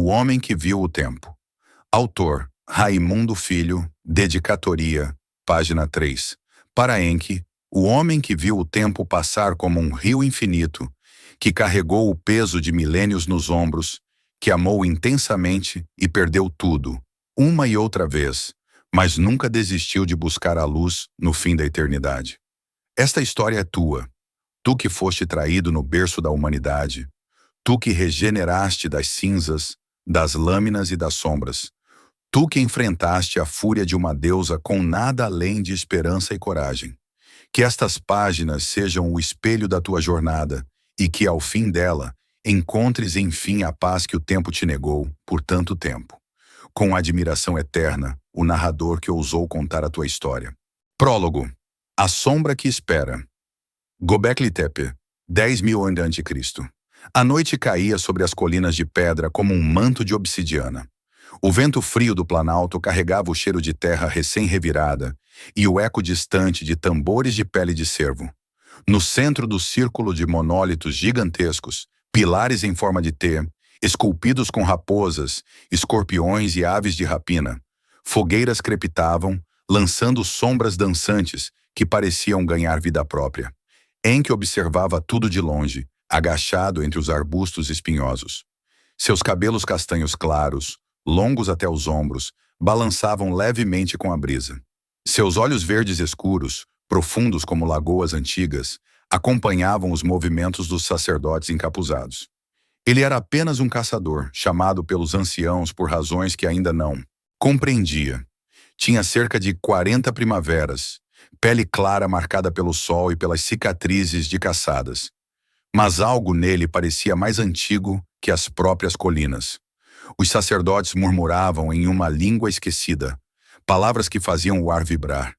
homem que viu o tempo. Autor, Raimundo Filho, Dedicatoria, página 3. Para Encke, o homem que viu o tempo passar como um rio infinito, que carregou o peso de milênios nos ombros, que amou intensamente e perdeu tudo, uma e outra vez, mas nunca desistiu de buscar a luz no fim da eternidade. Esta história é tua, tu que foste traído no berço da humanidade, tu que regeneraste das cinzas, das lâminas e das sombras, tu que enfrentaste a fúria de uma deusa com nada além de esperança e coragem. Que estas páginas sejam o espelho da tua jornada e que, ao fim dela, encontres enfim a paz que o tempo te negou por tanto tempo. Com admiração eterna, o narrador que ousou contar a tua história. Prólogo. A sombra que espera. Göbekli Tepe, 10.000 a.C. A noite caía sobre as colinas de pedra como um manto de obsidiana. O vento frio do planalto carregava o cheiro de terra recém-revirada e o eco distante de tambores de pele de cervo. No centro do círculo de monólitos gigantescos, pilares em forma de T, esculpidos com raposas, escorpiões e aves de rapina, fogueiras crepitavam, lançando sombras dançantes que pareciam ganhar vida própria. Encke observava tudo de longe, agachado entre os arbustos espinhosos. Seus cabelos castanhos claros, longos até os ombros, balançavam levemente com a brisa. Seus olhos verdes escuros, profundos como lagoas antigas, acompanhavam os movimentos dos sacerdotes encapuzados. Ele era apenas um caçador, chamado pelos anciãos por razões que ainda não compreendia. Tinha cerca de 40 primaveras, pele clara marcada pelo sol e pelas cicatrizes de caçadas. Mas algo nele parecia mais antigo que as próprias colinas. Os sacerdotes murmuravam em uma língua esquecida, palavras que faziam o ar vibrar.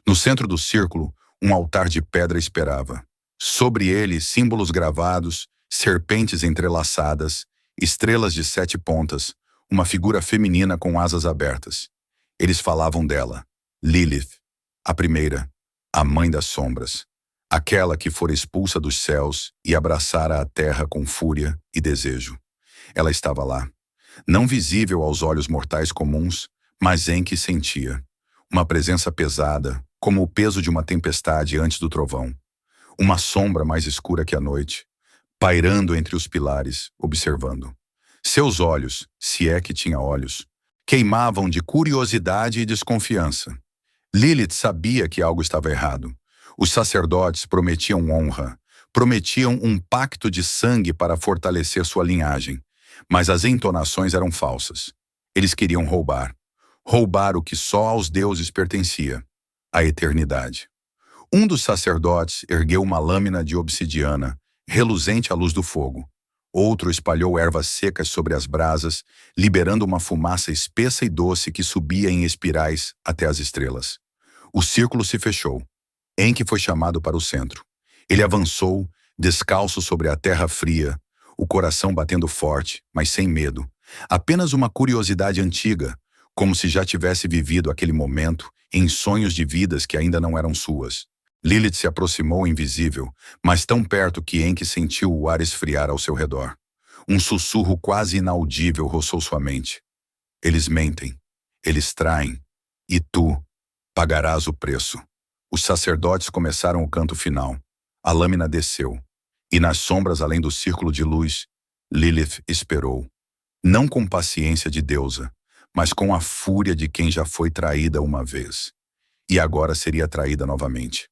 No centro do círculo, um altar de pedra esperava. Sobre ele, símbolos gravados, serpentes entrelaçadas, estrelas de 7 pontas, uma figura feminina com asas abertas. Eles falavam dela, Lilith, a primeira, a mãe das sombras, aquela que fora expulsa dos céus e abraçara a terra com fúria e desejo. Ela estava lá, não visível aos olhos mortais comuns, mas Encke sentia. Uma presença pesada, como o peso de uma tempestade antes do trovão. Uma sombra mais escura que a noite, pairando entre os pilares, observando. Seus olhos, se é que tinha olhos, queimavam de curiosidade e desconfiança. Lilith sabia que algo estava errado. Os sacerdotes prometiam honra, prometiam um pacto de sangue para fortalecer sua linhagem. Mas as entonações eram falsas. Eles queriam roubar. Roubar o que só aos deuses pertencia, a eternidade. Um dos sacerdotes ergueu uma lâmina de obsidiana, reluzente à luz do fogo. Outro espalhou ervas secas sobre as brasas, liberando uma fumaça espessa e doce que subia em espirais até as estrelas. O círculo se fechou. Encke foi chamado para o centro. Ele avançou, descalço sobre a terra fria, o coração batendo forte, mas sem medo. Apenas uma curiosidade antiga, como se já tivesse vivido aquele momento em sonhos de vidas que ainda não eram suas. Lilith se aproximou invisível, mas tão perto que Encke sentiu o ar esfriar ao seu redor. Um sussurro quase inaudível roçou sua mente. Eles mentem, eles traem, e tu pagarás o preço. Os sacerdotes começaram o canto final. A lâmina desceu. E nas sombras além do círculo de luz, Lilith esperou. Não com paciência de deusa, mas com a fúria de quem já foi traída uma vez. E agora seria traída novamente.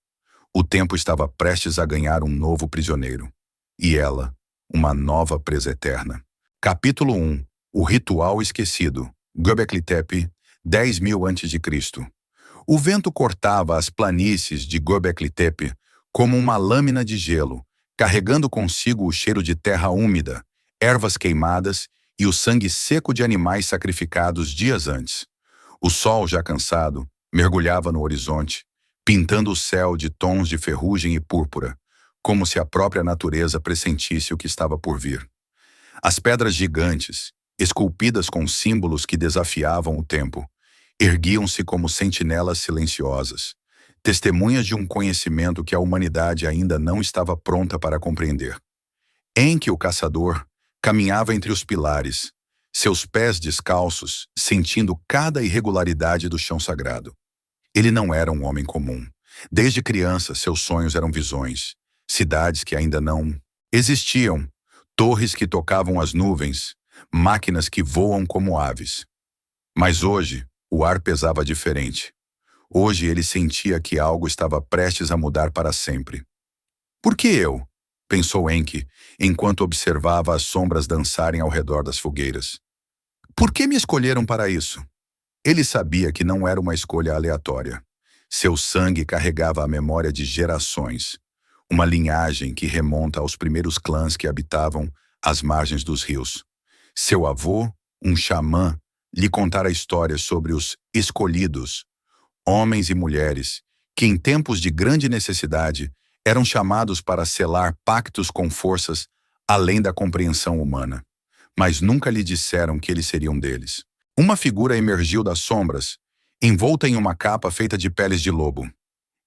O tempo estava prestes a ganhar um novo prisioneiro. E ela, uma nova presa eterna. Capítulo 1. O ritual esquecido. Göbekli Tepe, 10.000 a.C. O vento cortava as planícies de Göbekli Tepe como uma lâmina de gelo, carregando consigo o cheiro de terra úmida, ervas queimadas e o sangue seco de animais sacrificados dias antes. O sol, já cansado, mergulhava no horizonte, pintando o céu de tons de ferrugem e púrpura, como se a própria natureza pressentisse o que estava por vir. As pedras gigantes, esculpidas com símbolos que desafiavam o tempo, erguiam-se como sentinelas silenciosas, testemunhas de um conhecimento que a humanidade ainda não estava pronta para compreender. Encke, o caçador, caminhava entre os pilares, seus pés descalços, sentindo cada irregularidade do chão sagrado. Ele não era um homem comum. Desde criança, seus sonhos eram visões. Cidades que ainda não existiam, torres que tocavam as nuvens, máquinas que voam como aves. Mas hoje, o ar pesava diferente. Hoje ele sentia que algo estava prestes a mudar para sempre. Por que eu? Pensou Enki, enquanto observava as sombras dançarem ao redor das fogueiras. Por que me escolheram para isso? Ele sabia que não era uma escolha aleatória. Seu sangue carregava a memória de gerações, uma linhagem que remonta aos primeiros clãs que habitavam as margens dos rios. Seu avô, um xamã, lhe contara histórias sobre os escolhidos, homens e mulheres, que em tempos de grande necessidade eram chamados para selar pactos com forças além da compreensão humana. Mas nunca lhe disseram que eles seriam deles. Uma figura emergiu das sombras, envolta em uma capa feita de peles de lobo.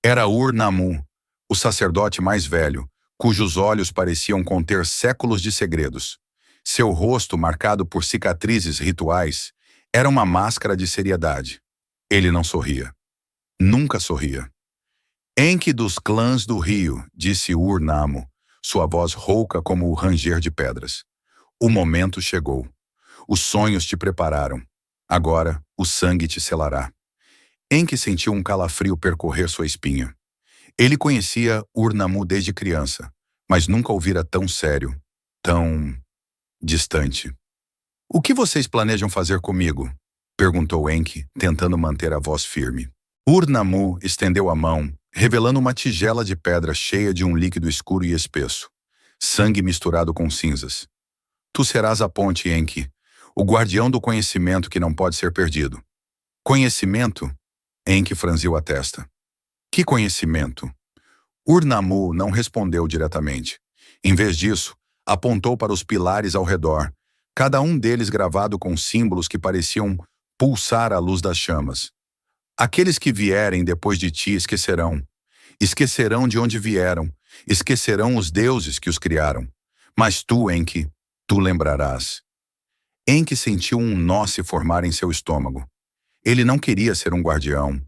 Era Ur-Nammu, o sacerdote mais velho, cujos olhos pareciam conter séculos de segredos. Seu rosto, marcado por cicatrizes rituais, era uma máscara de seriedade. Ele não sorria. Nunca sorria. Enki dos clãs do rio, disse Ur-Nammu, sua voz rouca como o ranger de pedras. O momento chegou. Os sonhos te prepararam. Agora, o sangue te selará. Enki sentiu um calafrio percorrer sua espinha. Ele conhecia Ur-Nammu desde criança, mas nunca o vira tão sério, tão distante. O que vocês planejam fazer comigo? Perguntou Enki, tentando manter a voz firme. Ur-Nammu estendeu a mão, revelando uma tigela de pedra cheia de um líquido escuro e espesso. Sangue misturado com cinzas. Tu serás a ponte, Enki, o guardião do conhecimento que não pode ser perdido. Conhecimento? Enki franziu a testa. Que conhecimento? Ur-Nammu não respondeu diretamente. Em vez disso, apontou para os pilares ao redor, cada um deles gravado com símbolos que pareciam pulsar à luz das chamas. Aqueles que vierem depois de ti esquecerão. Esquecerão de onde vieram, esquecerão os deuses que os criaram. Mas tu, Enki, tu lembrarás. Enki sentiu um nó se formar em seu estômago. Ele não queria ser um guardião,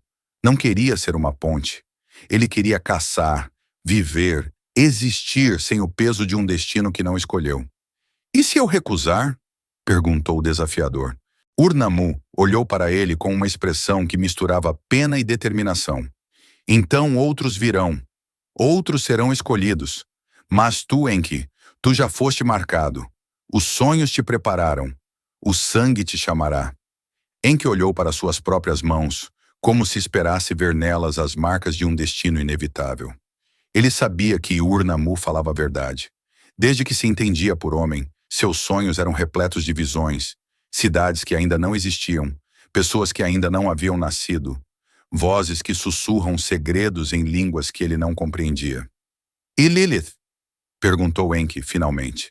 não queria ser uma ponte. Ele queria caçar, viver, existir sem o peso de um destino que não escolheu. E se eu recusar? Perguntou o desafiador. Ur-Nammu olhou para ele com uma expressão que misturava pena e determinação. Então outros virão, outros serão escolhidos. Mas tu, Enki, tu já foste marcado. Os sonhos te prepararam. O sangue te chamará. Enki olhou para suas próprias mãos, como se esperasse ver nelas as marcas de um destino inevitável. Ele sabia que Ur-Nammu falava a verdade. Desde que se entendia por homem, seus sonhos eram repletos de visões, cidades que ainda não existiam, pessoas que ainda não haviam nascido, vozes que sussurram segredos em línguas que ele não compreendia. E Lilith? Perguntou Enki, finalmente.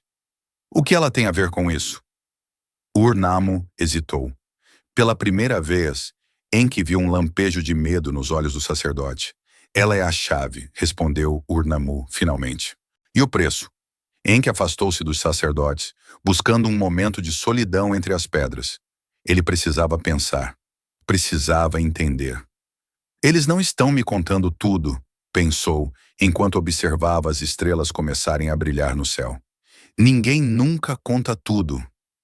O que ela tem a ver com isso? Ur-Nammu hesitou. Pela primeira vez, Enki viu um lampejo de medo nos olhos do sacerdote. Ela é a chave, respondeu Ur-Nammu, finalmente. E o preço? Enki afastou-se dos sacerdotes, buscando um momento de solidão entre as pedras. Ele precisava pensar. Precisava entender. Eles não estão me contando tudo, pensou, enquanto observava as estrelas começarem a brilhar no céu. Ninguém nunca conta tudo.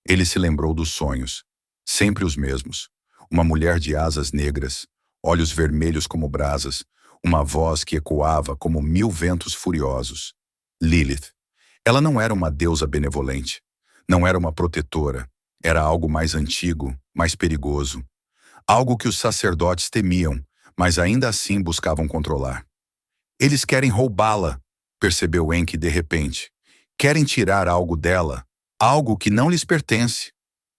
Ele se lembrou dos sonhos. Sempre os mesmos. Uma mulher de asas negras, olhos vermelhos como brasas, uma voz que ecoava como 1000 ventos furiosos. Lilith. Ela não era uma deusa benevolente. Não era uma protetora. Era algo mais antigo, mais perigoso. Algo que os sacerdotes temiam, mas ainda assim buscavam controlar. Eles querem roubá-la, percebeu Enki de repente. Querem tirar algo dela, algo que não lhes pertence.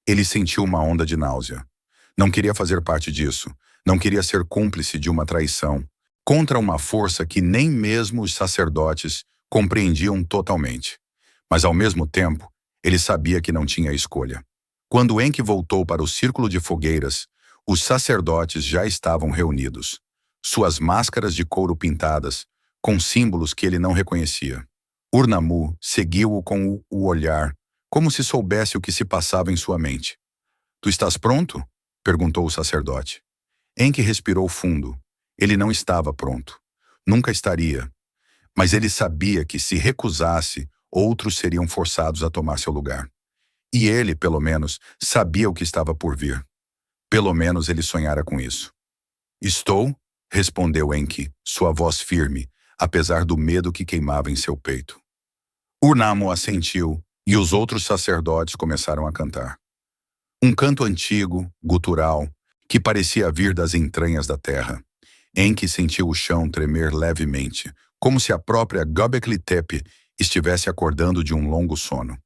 Ele sentiu uma onda de náusea. Não queria fazer parte disso. Não queria ser cúmplice de uma traição, contra uma força que nem mesmo os sacerdotes compreendiam totalmente. Mas, ao mesmo tempo, ele sabia que não tinha escolha. Quando Enki voltou para o círculo de fogueiras, os sacerdotes já estavam reunidos. Suas máscaras de couro pintadas, com símbolos que ele não reconhecia. Ur-Nammu seguiu-o com o olhar, como se soubesse o que se passava em sua mente. Tu estás pronto? Perguntou o sacerdote. Enki respirou fundo. Ele não estava pronto. Nunca estaria. Mas ele sabia que se recusasse, outros seriam forçados a tomar seu lugar. E ele, pelo menos, sabia o que estava por vir. Pelo menos ele sonhara com isso. Estou, respondeu Enki, sua voz firme, apesar do medo que queimava em seu peito. Urnamo assentiu, e os outros sacerdotes começaram a cantar. Um canto antigo, gutural, que parecia vir das entranhas da terra. Enki sentiu o chão tremer levemente, como se a própria Göbekli Tepe estivesse acordando de um longo sono.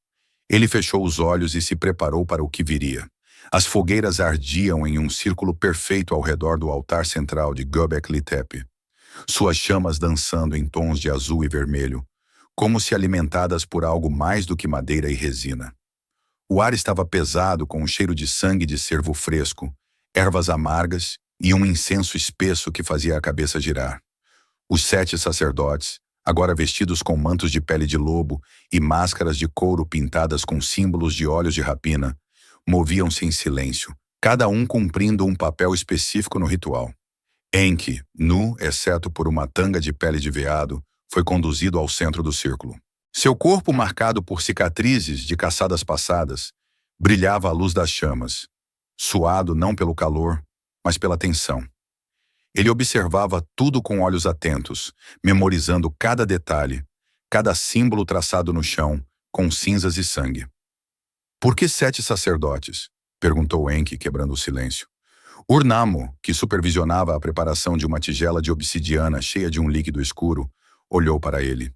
Ele fechou os olhos e se preparou para o que viria. As fogueiras ardiam em um círculo perfeito ao redor do altar central de Göbekli Tepe. Suas chamas dançando em tons de azul e vermelho, como se alimentadas por algo mais do que madeira e resina. O ar estava pesado com um cheiro de sangue de cervo fresco, ervas amargas e um incenso espesso que fazia a cabeça girar. Os 7 sacerdotes, agora vestidos com mantos de pele de lobo e máscaras de couro pintadas com símbolos de olhos de rapina, moviam-se em silêncio, cada um cumprindo um papel específico no ritual. Enki, nu, exceto por uma tanga de pele de veado, foi conduzido ao centro do círculo. Seu corpo, marcado por cicatrizes de caçadas passadas, brilhava à luz das chamas, suado não pelo calor, mas pela tensão. Ele observava tudo com olhos atentos, memorizando cada detalhe, cada símbolo traçado no chão, com cinzas e sangue. Por que 7 sacerdotes? Perguntou Enki, quebrando o silêncio. Urnamo, que supervisionava a preparação de uma tigela de obsidiana cheia de um líquido escuro, olhou para ele.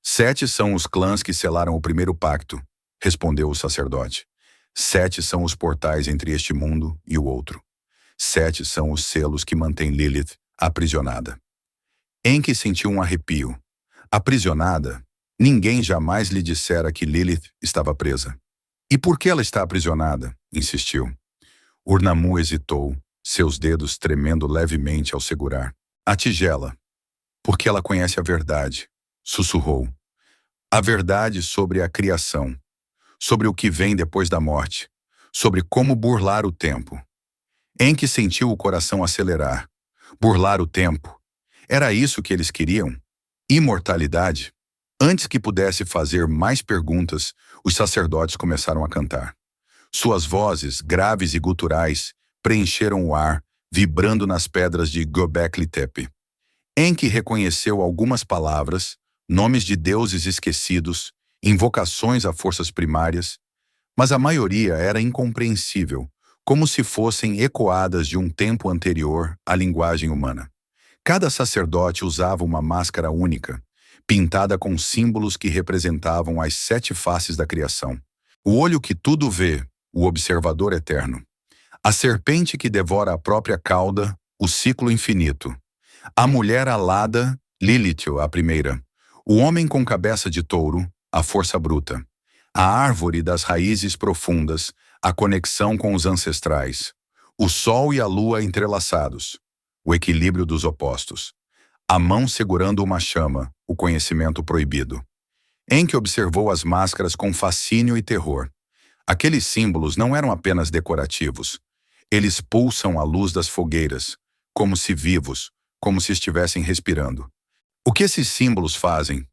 7 são os clãs que selaram o primeiro pacto, respondeu o sacerdote. 7 são os portais entre este mundo e o outro. 7 são os selos que mantêm Lilith aprisionada. Enki sentiu um arrepio. Aprisionada? Ninguém jamais lhe dissera que Lilith estava presa. E por que ela está aprisionada? Insistiu. Urnamo hesitou, seus dedos tremendo levemente ao segurar. A tigela. Porque ela conhece a verdade, sussurrou. A verdade sobre a criação, sobre o que vem depois da morte, sobre como burlar o tempo. Enki sentiu o coração acelerar. Burlar o tempo. Era isso que eles queriam? Imortalidade? Antes que pudesse fazer mais perguntas, os sacerdotes começaram a cantar. Suas vozes, graves e guturais, preencheram o ar, vibrando nas pedras de Göbekli Tepe. Enki reconheceu algumas palavras, nomes de deuses esquecidos, invocações a forças primárias, mas a maioria era incompreensível, como se fossem ecoadas de um tempo anterior à linguagem humana. Cada sacerdote usava uma máscara única, pintada com símbolos que representavam as 7 faces da criação. O olho que tudo vê, o observador eterno. A serpente que devora a própria cauda, o ciclo infinito. A mulher alada, Lilith, a primeira. O homem com cabeça de touro, a força bruta. A árvore das raízes profundas, a conexão com os ancestrais. O sol e a lua entrelaçados, o equilíbrio dos opostos. A mão segurando uma chama, o conhecimento proibido. Enki observou as máscaras com fascínio e terror. Aqueles símbolos não eram apenas decorativos. Eles pulsam a luz das fogueiras, como se vivos, como se estivessem respirando. O que esses símbolos fazem?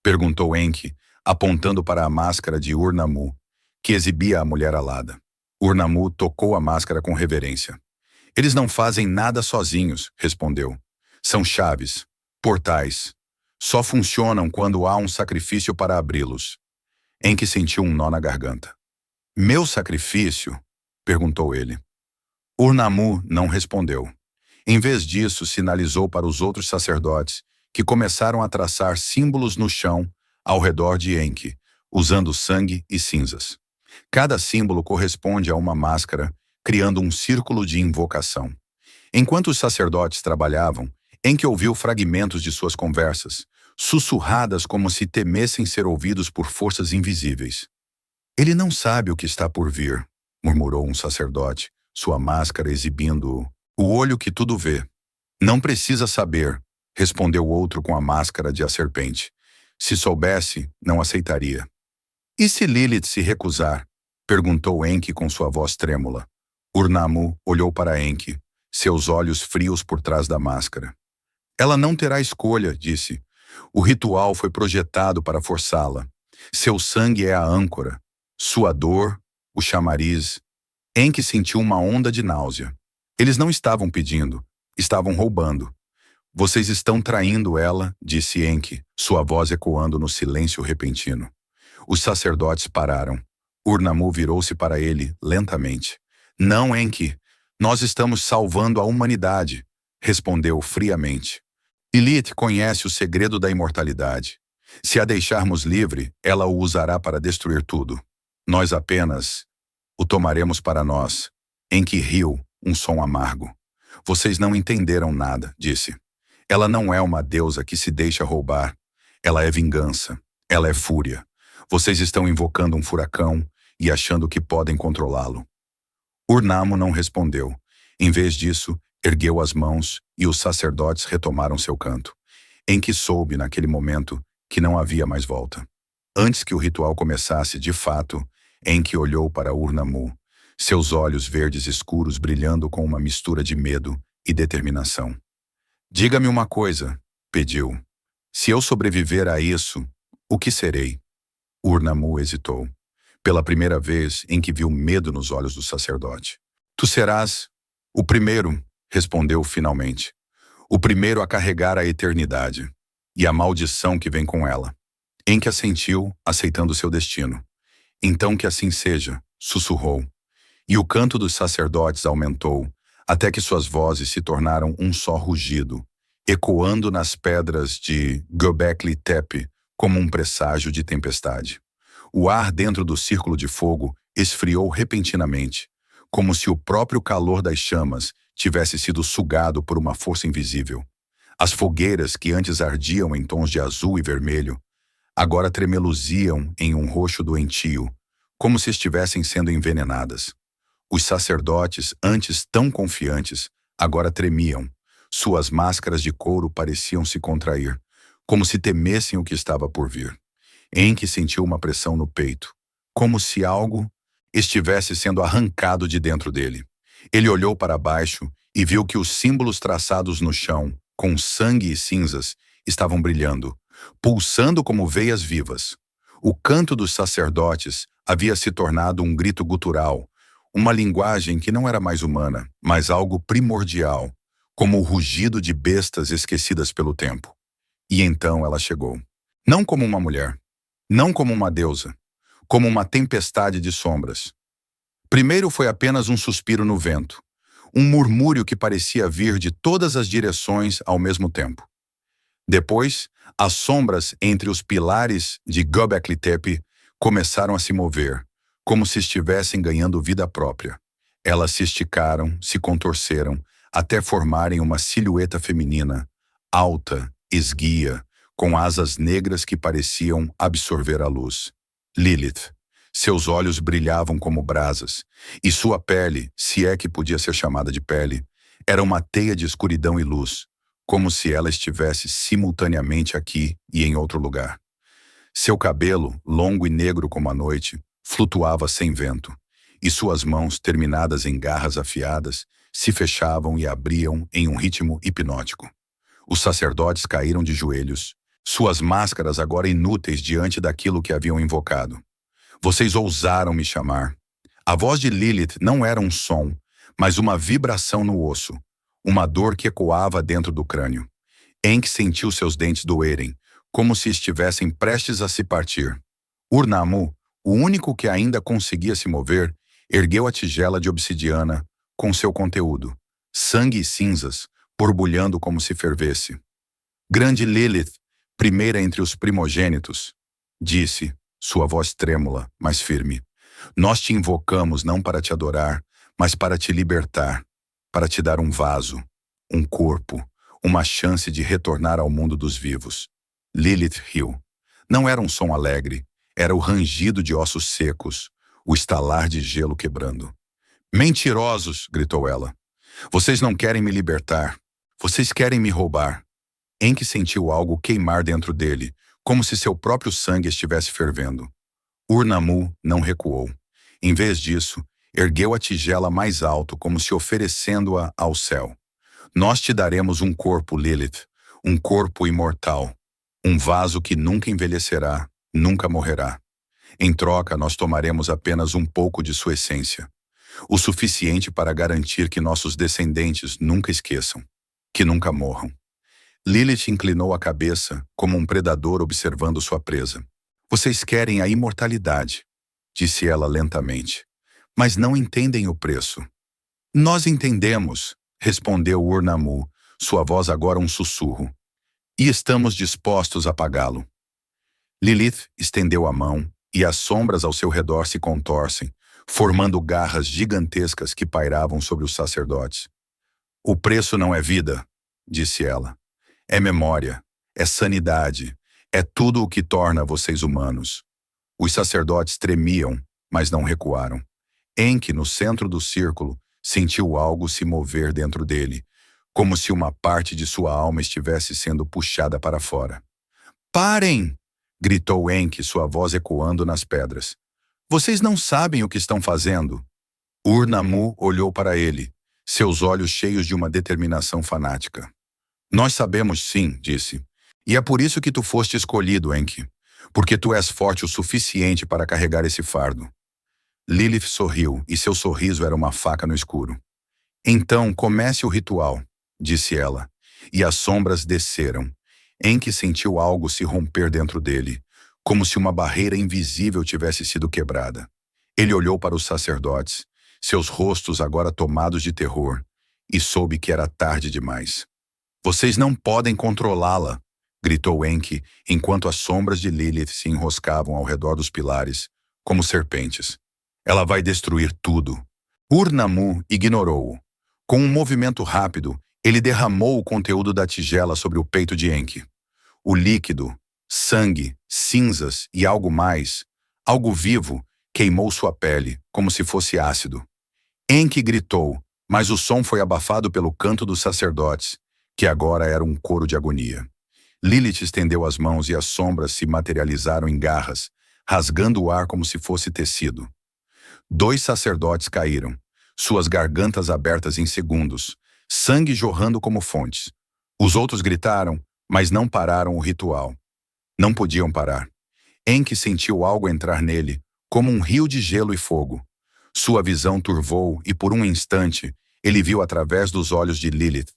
Perguntou Enki, apontando para a máscara de Urnamo, que exibia a mulher alada. Urnamo tocou a máscara com reverência. Eles não fazem nada sozinhos, respondeu. São chaves, portais. Só funcionam quando há um sacrifício para abri-los. Enki sentiu um nó na garganta. Meu sacrifício? Perguntou ele. Urnamo não respondeu. Em vez disso, sinalizou para os outros sacerdotes, que começaram a traçar símbolos no chão ao redor de Enki, usando sangue e cinzas. Cada símbolo corresponde a uma máscara, criando um círculo de invocação. Enquanto os sacerdotes trabalhavam, Enki ouviu fragmentos de suas conversas, sussurradas como se temessem ser ouvidos por forças invisíveis. Ele não sabe o que está por vir, murmurou um sacerdote, sua máscara exibindo o olho que tudo vê. Não precisa saber, respondeu outro com a máscara de a serpente. Se soubesse, não aceitaria. E se Lilith se recusar? Perguntou Enki com sua voz trêmula. Ur-Nammu olhou para Enki, seus olhos frios por trás da máscara. Ela não terá escolha, disse. O ritual foi projetado para forçá-la. Seu sangue é a âncora. Sua dor, o chamariz. Enki sentiu uma onda de náusea. Eles não estavam pedindo, estavam roubando. Vocês estão traindo ela, disse Enki, sua voz ecoando no silêncio repentino. Os sacerdotes pararam. Ur-Nammu virou-se para ele, lentamente. Não, Enki, nós estamos salvando a humanidade, respondeu friamente. Lilith conhece o segredo da imortalidade. Se a deixarmos livre, ela o usará para destruir tudo. Nós apenas o tomaremos para nós. Enki riu, um som amargo. Vocês não entenderam nada, disse. Ela não é uma deusa que se deixa roubar. Ela é vingança. Ela é fúria. Vocês estão invocando um furacão e achando que podem controlá-lo. Ur-Nammu não respondeu. Em vez disso, ergueu as mãos e os sacerdotes retomaram seu canto. Enki soube, naquele momento, que não havia mais volta. Antes que o ritual começasse de fato, Enki olhou para Ur-Nammu, seus olhos verdes escuros brilhando com uma mistura de medo e determinação. Diga-me uma coisa, pediu. Se eu sobreviver a isso, o que serei? Ur-Nammu hesitou. Pela primeira vez, Enki viu medo nos olhos do sacerdote. Tu serás o primeiro, respondeu finalmente. O primeiro a carregar a eternidade e a maldição que vem com ela. Enki assentiu, aceitando seu destino. Então que assim seja, sussurrou. E o canto dos sacerdotes aumentou, até que suas vozes se tornaram um só rugido, ecoando nas pedras de Göbekli Tepe como um presságio de tempestade. O ar dentro do círculo de fogo esfriou repentinamente, como se o próprio calor das chamas tivesse sido sugado por uma força invisível. As fogueiras que antes ardiam em tons de azul e vermelho, agora tremeluziam em um roxo doentio, como se estivessem sendo envenenadas. Os sacerdotes, antes tão confiantes, agora tremiam. Suas máscaras de couro pareciam se contrair, como se temessem o que estava por vir. Enki sentiu uma pressão no peito, como se algo estivesse sendo arrancado de dentro dele. Ele olhou para baixo e viu que os símbolos traçados no chão, com sangue e cinzas, estavam brilhando, pulsando como veias vivas. O canto dos sacerdotes havia se tornado um grito gutural, uma linguagem que não era mais humana, mas algo primordial, como o rugido de bestas esquecidas pelo tempo. E então ela chegou. Não como uma mulher, não como uma deusa, como uma tempestade de sombras. Primeiro foi apenas um suspiro no vento, um murmúrio que parecia vir de todas as direções ao mesmo tempo. Depois, as sombras entre os pilares de Göbekli Tepe começaram a se mover, como se estivessem ganhando vida própria. Elas se esticaram, se contorceram, até formarem uma silhueta feminina, alta, esguia, com asas negras que pareciam absorver a luz. Lilith. Seus olhos brilhavam como brasas, e sua pele, se é que podia ser chamada de pele, era uma teia de escuridão e luz, como se ela estivesse simultaneamente aqui e em outro lugar. Seu cabelo, longo e negro como a noite, flutuava sem vento, e suas mãos, terminadas em garras afiadas, se fechavam e abriam em um ritmo hipnótico. Os sacerdotes caíram de joelhos, suas máscaras agora inúteis diante daquilo que haviam invocado. Vocês ousaram me chamar. A voz de Lilith não era um som, mas uma vibração no osso, uma dor que ecoava dentro do crânio. Enki sentiu seus dentes doerem, como se estivessem prestes a se partir. Ur-Nammu, o único que ainda conseguia se mover, ergueu a tigela de obsidiana com seu conteúdo, sangue e cinzas, borbulhando como se fervesse. Grande Lilith, primeira entre os primogênitos, disse, sua voz trêmula, mas firme. Nós te invocamos não para te adorar, mas para te libertar, para te dar um vaso, um corpo, uma chance de retornar ao mundo dos vivos. Lilith riu. Não era um som alegre, era o rangido de ossos secos, o estalar de gelo quebrando. Mentirosos, gritou ela. Vocês não querem me libertar. Vocês querem me roubar. Enki sentiu algo queimar dentro dele, como se seu próprio sangue estivesse fervendo. Ur-Nammu não recuou. Em vez disso, ergueu a tigela mais alto como se oferecendo-a ao céu. Nós te daremos um corpo, Lilith, um corpo imortal, um vaso que nunca envelhecerá, nunca morrerá. Em troca, nós tomaremos apenas um pouco de sua essência, o suficiente para garantir que nossos descendentes nunca esqueçam, que nunca morram. Lilith inclinou a cabeça como um predador observando sua presa. Vocês querem a imortalidade, disse ela lentamente, mas não entendem o preço. Nós entendemos, respondeu Ur-Nammu, sua voz agora um sussurro, e estamos dispostos a pagá-lo. Lilith estendeu a mão e as sombras ao seu redor se contorcem, formando garras gigantescas que pairavam sobre os sacerdotes. O preço não é vida, disse ela. É memória, é sanidade, é tudo o que torna vocês humanos. Os sacerdotes tremiam, mas não recuaram. Enki, no centro do círculo, sentiu algo se mover dentro dele, como se uma parte de sua alma estivesse sendo puxada para fora. Parem! Gritou Enki, sua voz ecoando nas pedras. Vocês não sabem o que estão fazendo. Ur-Nammu olhou para ele, seus olhos cheios de uma determinação fanática. Nós sabemos sim, disse. E é por isso que tu foste escolhido, Enki, porque tu és forte o suficiente para carregar esse fardo. Lilith sorriu, e seu sorriso era uma faca no escuro. Então comece o ritual, disse ela, e as sombras desceram. Enki sentiu algo se romper dentro dele, como se uma barreira invisível tivesse sido quebrada. Ele olhou para os sacerdotes, seus rostos agora tomados de terror, e soube que era tarde demais. Vocês não podem controlá-la, gritou Enki, enquanto as sombras de Lilith se enroscavam ao redor dos pilares, como serpentes. Ela vai destruir tudo. Ur-Nammu ignorou-o. Com um movimento rápido, ele derramou o conteúdo da tigela sobre o peito de Enki. O líquido, sangue, cinzas e algo mais, algo vivo, queimou sua pele, como se fosse ácido. Enki gritou, mas o som foi abafado pelo canto dos sacerdotes, que agora era um coro de agonia. Lilith estendeu as mãos e as sombras se materializaram em garras, rasgando o ar como se fosse tecido. 2 sacerdotes caíram, suas gargantas abertas em segundos, sangue jorrando como fontes. Os outros gritaram, mas não pararam o ritual. Não podiam parar. Enki sentiu algo entrar nele, como um rio de gelo e fogo. Sua visão turvou e por um instante, ele viu através dos olhos de Lilith.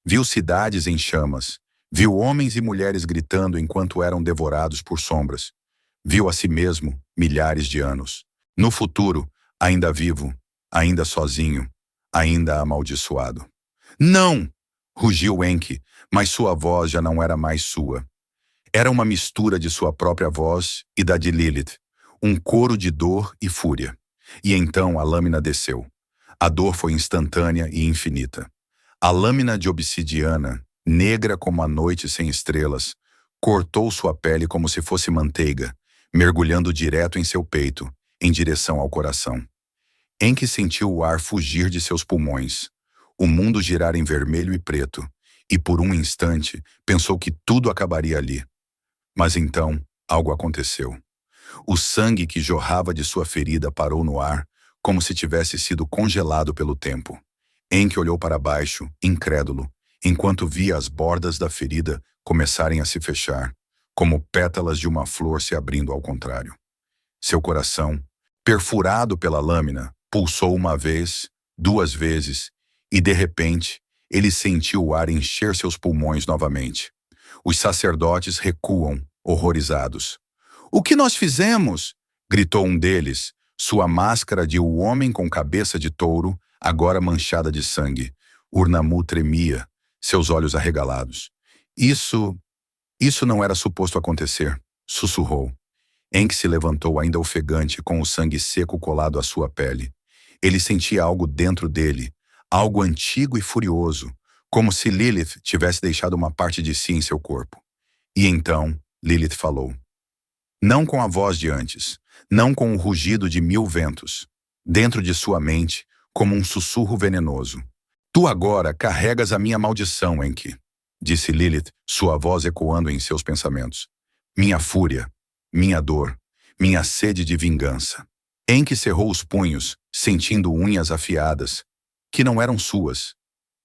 Viu cidades em chamas. Viu homens e mulheres gritando enquanto eram devorados por sombras. Viu a si mesmo milhares de anos. No futuro, ainda vivo, ainda sozinho, ainda amaldiçoado. Não! Rugiu Enki, mas sua voz já não era mais sua. Era uma mistura de sua própria voz e da de Lilith, um coro de dor e fúria. E então a lâmina desceu. A dor foi instantânea e infinita. A lâmina de obsidiana, negra como a noite sem estrelas, cortou sua pele como se fosse manteiga, mergulhando direto em seu peito, em direção ao coração. Enki sentiu o ar fugir de seus pulmões, o mundo girar em vermelho e preto, e por um instante pensou que tudo acabaria ali. Mas então, algo aconteceu. O sangue que jorrava de sua ferida parou no ar, como se tivesse sido congelado pelo tempo. Enki olhou para baixo, incrédulo, enquanto via as bordas da ferida começarem a se fechar, como pétalas de uma flor se abrindo ao contrário. Seu coração, perfurado pela lâmina, pulsou uma vez, 2 vezes, e de repente, ele sentiu o ar encher seus pulmões novamente. Os sacerdotes recuam, horrorizados. "O que nós fizemos?" gritou um deles, sua máscara de o homem com cabeça de touro, agora manchada de sangue. Ur-Nammu tremia, seus olhos arregalados. Isso não era suposto acontecer, sussurrou. Enki se levantou ainda ofegante, com o sangue seco colado à sua pele. Ele sentia algo dentro dele, algo antigo e furioso, como se Lilith tivesse deixado uma parte de si em seu corpo. E então, Lilith falou. Não com a voz de antes, não com o rugido de 1000 ventos. Dentro de sua mente, como um sussurro venenoso. Tu agora carregas a minha maldição, Enki, disse Lilith, sua voz ecoando em seus pensamentos. Minha fúria, minha dor, minha sede de vingança. Enki cerrou os punhos, sentindo unhas afiadas, que não eram suas,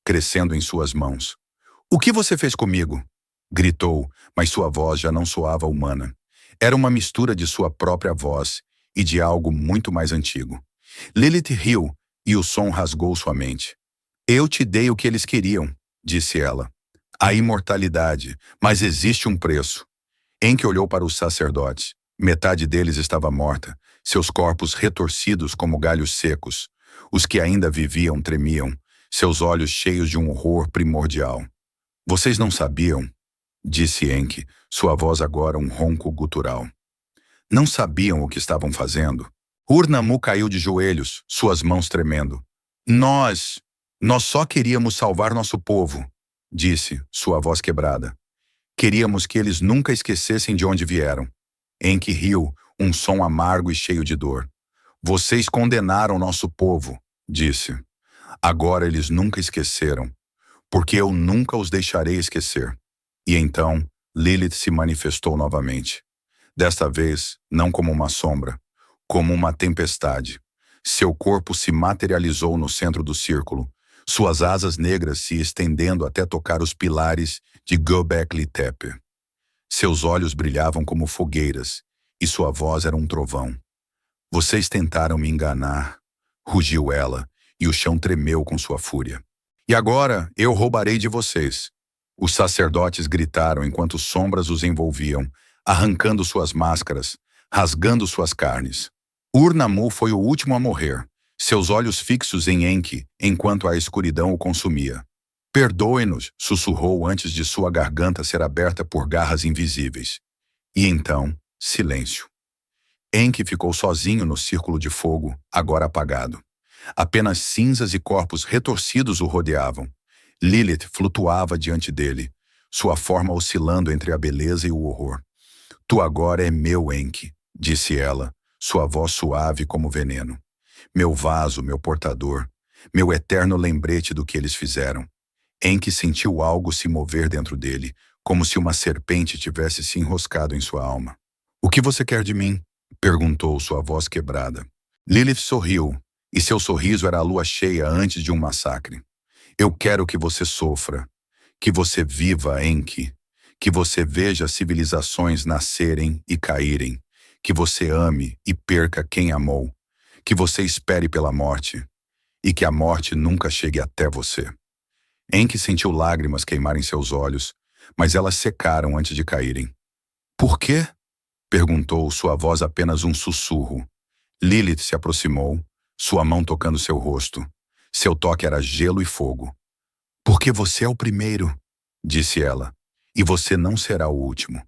crescendo em suas mãos. "O que você fez comigo?" gritou, mas sua voz já não soava humana. Era uma mistura de sua própria voz e de algo muito mais antigo. Lilith riu e o som rasgou sua mente. "Eu te dei o que eles queriam", disse ela. "A imortalidade, mas existe um preço." Enki olhou para os sacerdotes. Metade deles estava morta, seus corpos retorcidos como galhos secos. Os que ainda viviam tremiam, seus olhos cheios de um horror primordial. "Vocês não sabiam", disse Enki, sua voz agora um ronco gutural. "Não sabiam o que estavam fazendo?" Ur-Nammu caiu de joelhos, suas mãos tremendo. Nós só queríamos salvar nosso povo", disse, sua voz quebrada. "Queríamos que eles nunca esquecessem de onde vieram." Enki riu, um som amargo e cheio de dor. "Vocês condenaram nosso povo", disse. "Agora eles nunca esqueceram, porque eu nunca os deixarei esquecer." E então, Lilith se manifestou novamente. Desta vez, não como uma sombra, como uma tempestade. Seu corpo se materializou no centro do círculo, suas asas negras se estendendo até tocar os pilares de Göbekli Tepe. Seus olhos brilhavam como fogueiras, e sua voz era um trovão. "Vocês tentaram me enganar", rugiu ela, e o chão tremeu com sua fúria. "E agora eu roubarei de vocês." Os sacerdotes gritaram enquanto sombras os envolviam, arrancando suas máscaras, rasgando suas carnes. Ur-Nammu foi o último a morrer, seus olhos fixos em Enki, enquanto a escuridão o consumia. "Perdoe-nos", sussurrou antes de sua garganta ser aberta por garras invisíveis. E então, silêncio. Enki ficou sozinho no círculo de fogo, agora apagado. Apenas cinzas e corpos retorcidos o rodeavam. Lilith flutuava diante dele, sua forma oscilando entre a beleza e o horror. "Tu agora é meu, Enki", disse ela, sua voz suave como veneno. "Meu vaso, meu portador, meu eterno lembrete do que eles fizeram." Enki sentiu algo se mover dentro dele, como se uma serpente tivesse se enroscado em sua alma. "O que você quer de mim?" perguntou, sua voz quebrada. Lilith sorriu, e seu sorriso era a lua cheia antes de um massacre. "Eu quero que você sofra, que você viva, Enki, que você veja civilizações nascerem e caírem, que você ame e perca quem amou, que você espere pela morte, e que a morte nunca chegue até você." Enki sentiu lágrimas queimarem seus olhos, mas elas secaram antes de caírem. "Por quê?" perguntou, sua voz apenas um sussurro. Lilith se aproximou, sua mão tocando seu rosto. Seu toque era gelo e fogo. "Porque você é o primeiro", disse ela, "e você não será o último."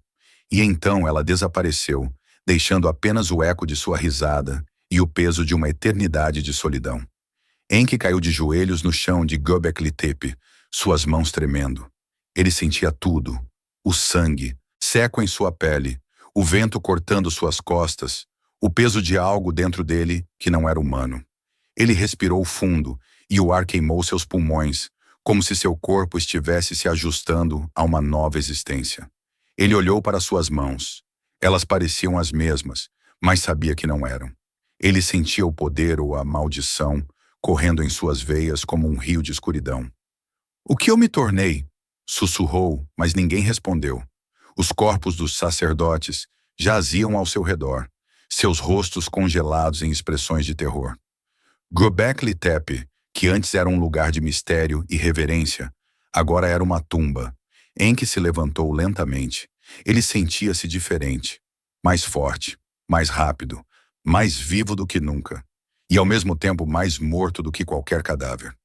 E então ela desapareceu, deixando apenas o eco de sua risada e o peso de uma eternidade de solidão. Enki caiu de joelhos no chão de Göbekli Tepe, suas mãos tremendo. Ele sentia tudo: o sangue, seco em sua pele, o vento cortando suas costas, o peso de algo dentro dele que não era humano. Ele respirou fundo e o ar queimou seus pulmões, como se seu corpo estivesse se ajustando a uma nova existência. Ele olhou para suas mãos. Elas pareciam as mesmas, mas sabia que não eram. Ele sentia o poder ou a maldição correndo em suas veias como um rio de escuridão. "O que eu me tornei?" sussurrou, mas ninguém respondeu. Os corpos dos sacerdotes jaziam ao seu redor, seus rostos congelados em expressões de terror. Göbekli Tepe, que antes era um lugar de mistério e reverência, agora era uma tumba. Enki se levantou lentamente. Ele sentia-se diferente, mais forte, mais rápido, mais vivo do que nunca, e ao mesmo tempo mais morto do que qualquer cadáver.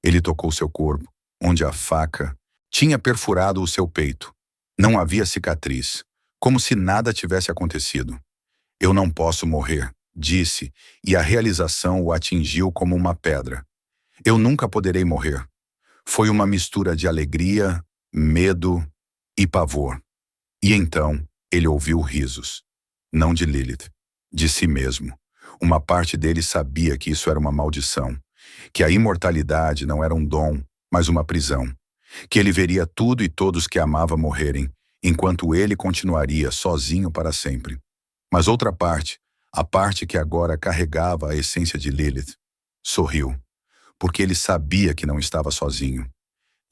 Ele tocou seu corpo, onde a faca tinha perfurado o seu peito. Não havia cicatriz, como se nada tivesse acontecido. "Eu não posso morrer", disse, e a realização o atingiu como uma pedra. "Eu nunca poderei morrer." Foi uma mistura de alegria, medo e pavor. E então ele ouviu risos. Não de Lilith, de si mesmo. Uma parte dele sabia que isso era uma maldição, que a imortalidade não era um dom, mas uma prisão, que ele veria tudo e todos que amava morrerem, enquanto ele continuaria sozinho para sempre. Mas outra parte, a parte que agora carregava a essência de Lilith, sorriu, porque ele sabia que não estava sozinho.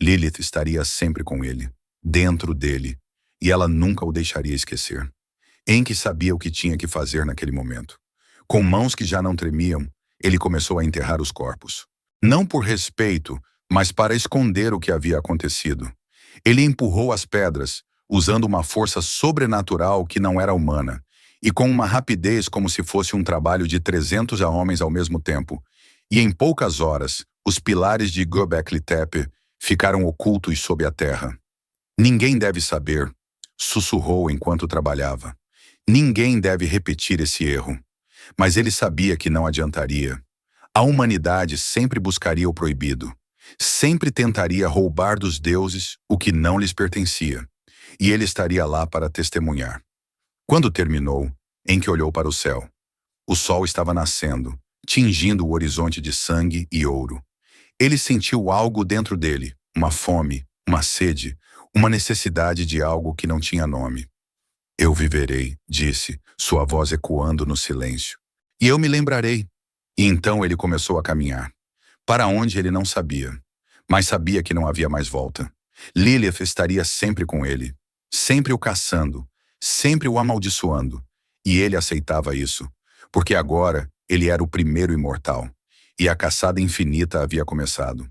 Lilith estaria sempre com ele, dentro dele, e ela nunca o deixaria esquecer. Enki sabia o que tinha que fazer naquele momento. Com mãos que já não tremiam, ele começou a enterrar os corpos. Não por respeito, mas para esconder o que havia acontecido. Ele empurrou as pedras, usando uma força sobrenatural que não era humana, e com uma rapidez como se fosse um trabalho de 300 homens ao mesmo tempo. E em poucas horas, os pilares de Göbekli Tepe ficaram ocultos sob a terra. Ninguém deve saber, sussurrou enquanto trabalhava. Ninguém deve repetir esse erro. Mas ele sabia que não adiantaria. A humanidade sempre buscaria o proibido. Sempre tentaria roubar dos deuses o que não lhes pertencia. E ele estaria lá para testemunhar. Quando terminou, Enki olhou para o céu. O sol estava nascendo, tingindo o horizonte de sangue e ouro. Ele sentiu algo dentro dele, uma fome, uma sede, uma necessidade de algo que não tinha nome. Eu viverei, disse, sua voz ecoando no silêncio. E eu me lembrarei. E então ele começou a caminhar. Para onde ele não sabia, mas sabia que não havia mais volta. Lilith estaria sempre com ele, sempre o caçando, sempre o amaldiçoando. E ele aceitava isso, porque agora ele era o primeiro imortal. E a caçada infinita havia começado.